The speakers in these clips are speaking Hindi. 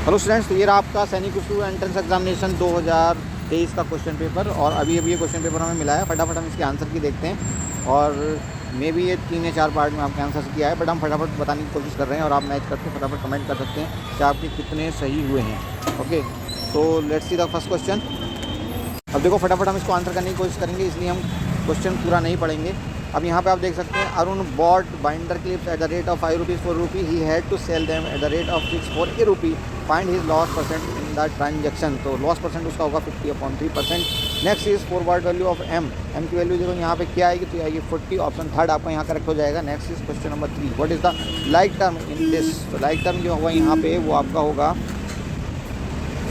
हेलो स्टूडेंट्स, तो ये रहा आपका सैनिक स्कूल एंट्रेंस एग्जामिनेशन 2023 का क्वेश्चन पेपर। और अभी ये क्वेश्चन पेपर हमें मिला है। फटाफट हम इसके आंसर की देखते हैं। और मे बी ये 3 या 4 पार्ट में आपके आंसर किया है, बट हम फटाफट बताने की कोशिश कर रहे हैं और आप मैच करके फटाफट कमेंट कर सकते हैं कि आपके कितने सही हुए हैं। Okay, so let's see the first question. अब देखो, फटाफट हम इसको आंसर करने की कोशिश करेंगे, इसलिए हम क्वेश्चन पूरा नहीं पढ़ेंगे। अब यहाँ पे आप देख सकते हैं, Arun bought binder clips at the rate of 5 rupees 4 rupee, he had to sell them at the rate of 6 for a rupee, find his loss percent in the transaction. तो लॉस परसेंट उसका होगा 50/3%। Next is for what value of m की वैल्यू देखो यहाँ पे क्या आएगी, तो आएगी 40। ऑप्शन थर्ड आपका यहाँ करेक्ट हो जाएगा। Next is question number 3, what is the like term in this. तो लाइक टर्म जो होगा यहाँ पे वो आपका होगा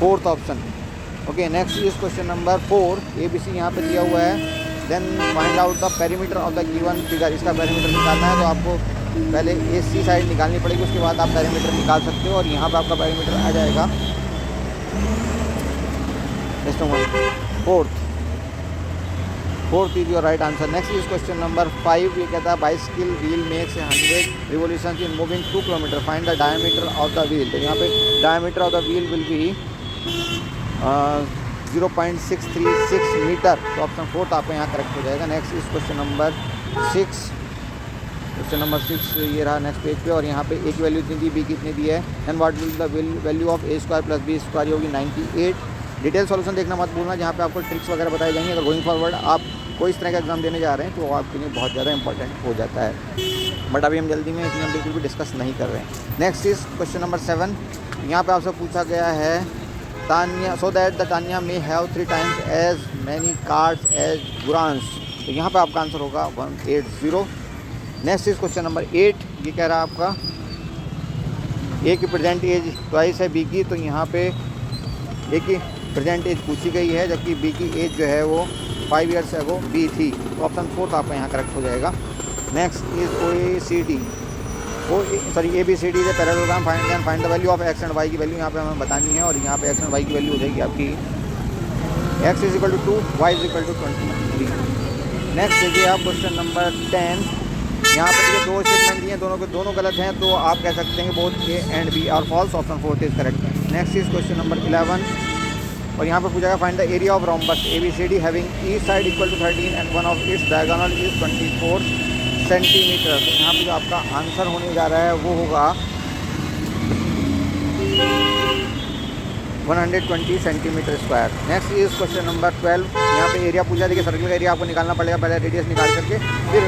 4th option. Okay, next is question number 4, ABC यहाँ पे दिया हुआ है। Then find out the perimeter of the given figure. इसका पेरीमीटर निकालना है, तो आपको पहले AC साइड निकालनी पड़ेगी, उसके बाद आप पेरीमीटर निकाल सकते हो। और यहाँ पे आपका पेरीमीटर आ जाएगा 4th is your right answer. Next is question number 5, ये कहता है bicycle wheel makes 100 revolution in moving 2 kilometre, find the diameter of the wheel. तो यहाँ पे diameter of the wheel will be 0.636 metre. तो ऑप्शन 4th आपका यहाँ करेक्ट हो जाएगा। Next is question number 6। Question number 6 ये रहा नेक्स्ट पेज पे। और यहाँ पे A की वैल्यू इतनी दी, B की इतनी दी है। And what will the value of A square plus B square होगी 98। डिटेल सॉल्यूशन देखना मत भूलना, जहाँ पे आपको ट्रिक्स वगैरह बताई जाएंगी। अगर गोइंग फॉरवर्ड आप कोई इस तरह का एग्जाम देने जा रहे हैं तो आपके लिए बहुत ज़्यादा इंपॉर्टेंट हो जाता है। बट अभी हम जल्दी में इसलिए हम बिल्कुल भी डिस्कस नहीं कर रहे हैं। Next is question number 7। यहाँ पर आपसे पूछा गया है Tanya, so that the Tanya may have 3 times as many cards as Guransh. तो यहाँ पे आपका आंसर होगा 180। नेक्स्ट इज क्वेश्चन नंबर 8, ये कह रहा है आपका A की प्रेजेंट एज ट्वाइस है B की। तो यहाँ पे A की प्रेजेंट एज पूछी गई है, जबकि B की एज जो है वो 5 years अगो B थी। तो ऑप्शन 4th आपका यहाँ करेक्ट हो जाएगा। Next is OECD, ABCD is parallelogram, find the value of x and y की वैल्यू यहाँ पे हमें बतानी है। और यहाँ पे x एंड y की वैल्यू हो जाएगी आपकी x = 2, y = 23। नेक्स्ट देखिए आप क्वेश्चन नंबर 10। यहाँ पे देखिए 2 स्टेटमेंट दिए हैं, दोनों गलत हैं, तो आप कह सकते हैं कि both A and B are false. Option 4th is correct. Next is question number 11। और यहाँ पे पूछा गया find the area of rhombus ABCD having each side equal to 13 and one of its diagonal is 24 centimetre. तो यहाँ पे जो आपका आंसर होने जा रहा है वो होगा 120 centimetre square. Next is question number 12। यहाँ पे एरिया पूछा, देखिए सर्कल का एरिया आपको निकालना पड़ेगा, पहले रेडियस निकाल करके फिर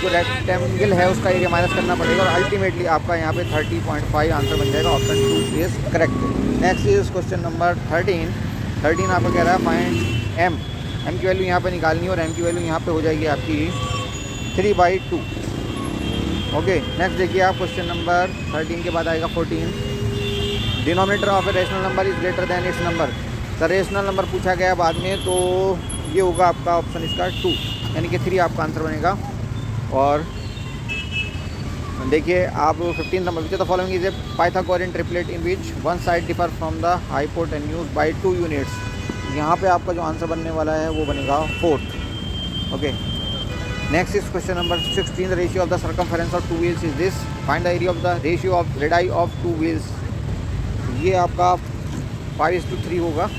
जो रेक्टेंगल है उसका एरिया माइनस करना पड़ेगा, और अल्टीमेटली आपका यहाँ पे 30.5 आंसर बन जाएगा। Option 2 is correct. Next is question number 13 आपको कह रहा है फाइंड M की वैल्यू यहाँ पे निकालनी है, और M की वैल्यू यहाँ पे हो जाएगी आपकी 3/2। ओके, नेक्स्ट देखिए आप क्वेश्चन नंबर 13 के बाद आएगा 14। Denominator of a rational number is greater than it's number. तो रेशनल नंबर पूछा गया बाद में, तो ये होगा आपका ऑप्शन इसका 2, यानी कि 3 आपका आंसर बनेगा। और देखिए आप 15 number, which the following is a Pythagorean triplet in which one side differ from the hypotenuse by 2 units. यहाँ पे आपका जो आंसर बनने वाला है वो बनेगा 4th। Okay, next is question number 16। The ratio of the circumference of 2 wheels is this, find the area of the ratio of radii of 2 wheels. ये आपका 5:3 होगा।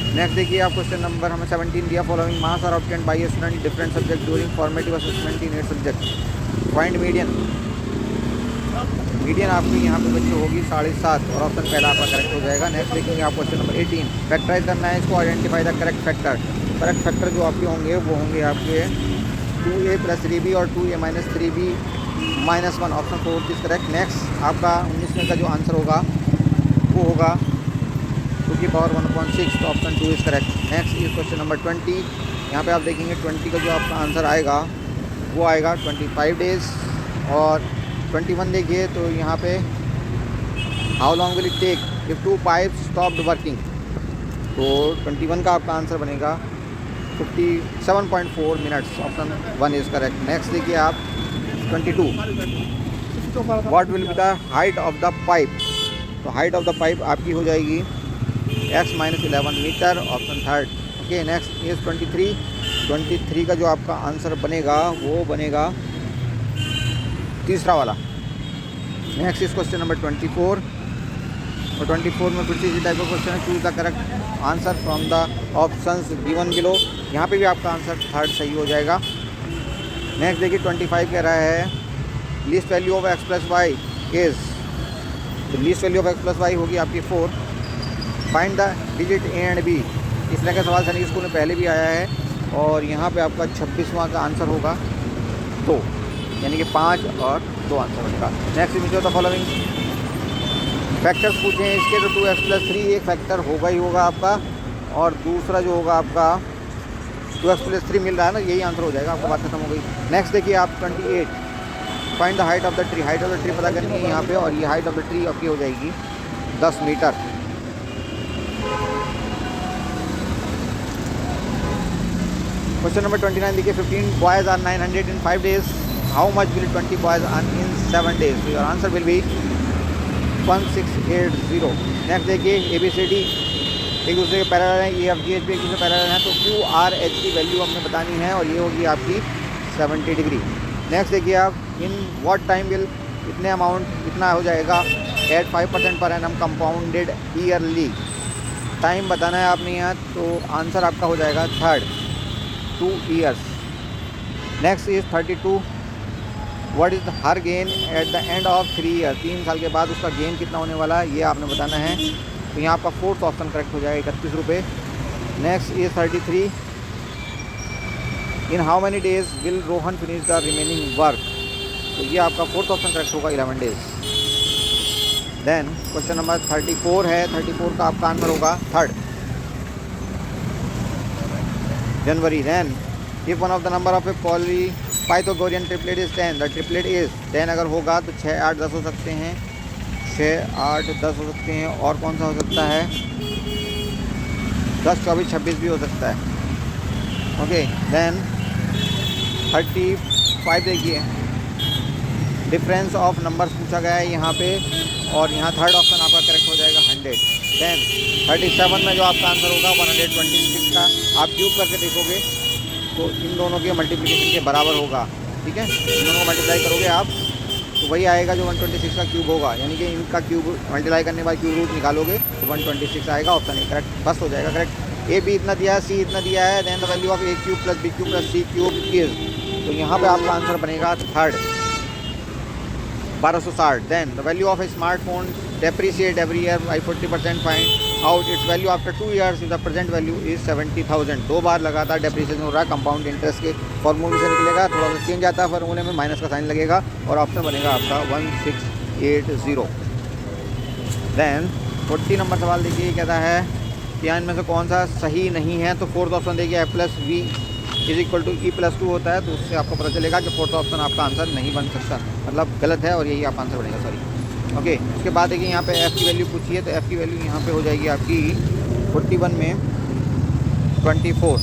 नेक्स्ट देखिए आप क्वेश्चन नंबर हमें 17 दिया, following marks are obtained by a student different subject during formative assessment in 8 subject, find median. Median आपकी यहाँ पे बच्चों होगी 7.5, और ऑप्शन पहला आपका करेक्ट हो जाएगा। नेक्स्ट देखेंगे आप क्वेश्चन नंबर 18। फैक्टराइज करना है इसको, identify the correct factor. Correct factor जो आपके होंगे वो होंगे आपके 2a + 3b और 2a - 3b - 1। Option 4 is correct. Next आपका 19वें का जो आंसर होगा वो होगा 2 की पावर 1/6। तो option 2 is correct. Next is question number 20। यहाँ पे आप देखेंगे 20 का जो आपका आंसर आएगा वो आएगा 25 डेज़। और 21 देखिए, तो यहाँ पे how long will it take if 2 pipes stopped working. तो 21 का आपका आंसर बनेगा 57.4 minutes. Option 1 is correct. Next देखिए आप 22, what will be the height of the pipe. तो हाइट ऑफ द पाइप आपकी हो जाएगी x - 11 metre. Option 3rd। Okay, next is 23 का जो आपका आंसर बनेगा वो बनेगा तीसरा वाला। Next is question number 24। और 24 में फिर से इसी टाइप का क्वेश्चन है, choose the correct answer from the options given below. यहाँ पे भी आपका आंसर थर्ड सही हो जाएगा। नेक्स्ट देखिए 25 कह रहा है least value of x plus y is, तो least value of x plus y होगी आपकी 4। Find the digit a and b. इस तरह का सवाल सैनिक स्कूल में पहले भी आया है और यहाँ पे आपका 26वां का आंसर होगा 2, यानी कि 5 और 2 आंसर होगा। Next image of the following factors पूछे हैं इसके, तो 2x + 3 एक फैक्टर होगा ही होगा आपका, और दूसरा जो होगा आपका 2x + 3 मिल रहा है ना, यही आंसर हो जाएगा, आपका बात खत्म हो गई। नेक्स्ट देखिए आप 28 find the height of the tree. Height of the tree पता करनी है यहाँ पे, और ये हाइट ऑफ द ट्री आपकी हो जाएगी 10 मीटर। क्वेश्चन नंबर 29 देखिए 15 boys are 900 in 5 days, how much will 20 boys earn in 7 days? तो your answer will be 1680। Next देखिए ABCD एक दूसरे के पैरेलल हैं, EFGH भी एक दूसरे पैरेलल हैं, तो QRH की वैल्यू हमें बतानी है और ये होगी आपकी 70 डिग्री। नेक्स्ट देखिए आप इन व्हाट टाइम विल इतने अमाउंट इतना हो जाएगा eight 5% per annum compounded yearly. Time बताना है आपने यहाँ, तो आंसर आपका हो जाएगा third 2 years। Next is 32 what is her gain at the end of 3 years। 3 साल के बाद उसका गेन कितना होने वाला है ये आपने बताना है, तो यहाँ आपका फोर्थ ऑप्शन करेक्ट हो जाएगा 31 रुपये। Next is 33 in how many days will Rohan finish the remaining work. तो ये आपका फोर्थ ऑप्शन करेक्ट होगा 11 days। देन क्वेश्चन नंबर 34 है, 34 का आपका आंसर होगा 3rd जनवरी। Then if one of the number of a Pythagorean triplet is 10, the triplet is 10 अगर होगा तो 6, 8, 10 हो सकते हैं, 6, 8, 10 हो सकते हैं, और कौन सा हो सकता है 10, 24, 26 भी हो सकता है। ओके देन 35 देखिए डिफरेंस ऑफ नंबर्स पूछा गया है यहाँ पे, और यहाँ थर्ड ऑप्शन आपका करेक्ट हो जाएगा 100। देन 37 में जो आपका आंसर होगा 126 का आप क्यूब करके देखोगे तो इन दोनों के मल्टीप्लिकेशन के बराबर होगा, ठीक है। इन दोनों को मल्टीप्लाई करोगे आप तो वही आएगा जो 126 का क्यूब होगा, यानी कि इनका क्यूब मल्टीप्लाई करने के बाद क्यूब रूट निकालोगे तो 126 आएगा। ऑप्शन ए करेक्ट फर्स्ट हो जाएगा करेक्ट। ए बी इतना दिया है, सी इतना दिया है, then the value of a³ + b³ + c³ is, तो यहाँ पे आपका आंसर बनेगा third 1260। Then the value of a smartphone depreciate every year by 40%, find out its value after 2 years, the present value is 70,000। 2 बार लगातार डेप्रिसिएशन हो रहा है, कंपाउंड इंटरेस्ट के फॉर्मूले से निकलेगा, थोड़ा सा चेंज आता है फॉर्मूले में, माइनस का साइन लगेगा और ऑप्शन बनेगा आपका 1680। देन 40 नंबर सवाल देखिए कहता है कि इनमें से कौन सा सही नहीं है, तो फोर्थ ऑप्शन देखिए a+v = e+2 होता है, तो उससे आपको पता चलेगा कि फोर्थ ऑप्शन आपका आंसर नहीं बन सकता, मतलब गलत है और यही आपका आंसर बनेगा, सॉरी। ओके उसके बाद देखिए यहाँ पे f की वैल्यू पूछी है, तो f की वैल्यू यहाँ पे हो जाएगी आपकी 41 में 24।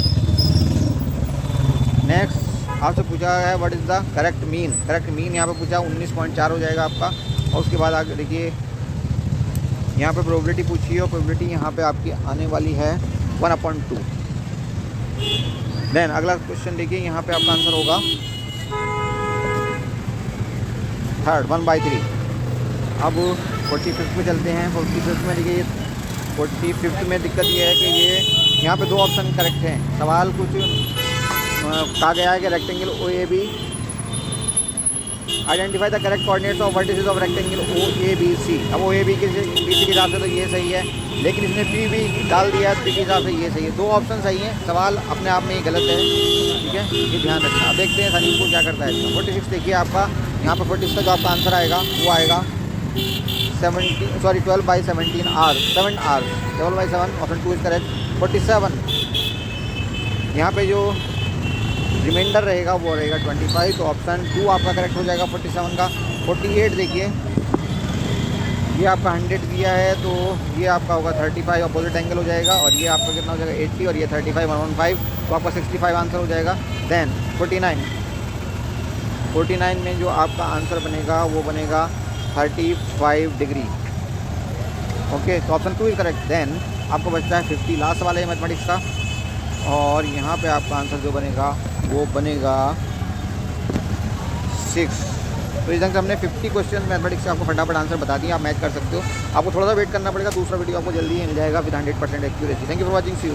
नेक्स्ट आपसे पूछा है what is the correct mean. Correct mean यहाँ पे पूछा 19.4 हो जाएगा आपका, और उसके बाद आगे देखिए यहाँ पे प्रोबेबिलिटी पूछी है, और प्रोबेबिलिटी यहाँ पे आपकी आने वाली है 1/2। देन अगला क्वेश्चन देखिए यहाँ पे आपका आंसर होगा थर्ड 1/3। अब 45 में चलते हैं। 45 में देखिए 45 में दिक्कत ये है कि ये यहाँ पे 2 ऑप्शन करेक्ट हैं। सवाल कुछ कहा गया है कि rectangle OAB identify the correct coordinates of vertices of rectangle OABC। अब OAB के BC के हिसाब से तो ये सही है, लेकिन इसने P भी डाल दिया है, P के हिसाब से ये सही है। 2 ऑप्शन सही हैं, सवाल अपने आप में ही गलत है, ठीक है, ये ध्यान रखना। अब देखते हैं सलीम को क्या करता है इसका। 46 देखिए आपका यहाँ पर 46 का जो आपका आंसर आएगा वो आएगा 12/17 hours, 7 hours, 12/7 option 2 is correct. 47 यहाँ पे जो रिमाइंडर रहेगा वो रहेगा 25, तो ऑप्शन 2 आपका करेक्ट हो जाएगा 47 का। 48 देखिए ये आपका 100 दिया है, तो ये आपका होगा 35 अपोजिट एंगल हो जाएगा, और ये आपका कितना हो जाएगा 80, और ये 35 115, तो आपका 65 आंसर हो जाएगा। देन 49 में जो आपका आंसर बनेगा वो बनेगा 35 डिग्री। ओके तो ऑप्शन 2 इज करेक्ट। देन आपको बचता है 50, लास्ट सवाल है मैथमेटिक्स का, और यहाँ पे आपका आंसर जो बनेगा वो बनेगा 6 तो इस ढंग से हमने 50 क्वेश्चन मैथमेटिक्स से आपको फटाफट आंसर बता दिए, आप मैच कर सकते हो। आपको थोड़ा सा वेट करना पड़ेगा, दूसरा वीडियो आपको जल्दी ही मिल जाएगा with 100% accuracy. Thank you for watching, see you.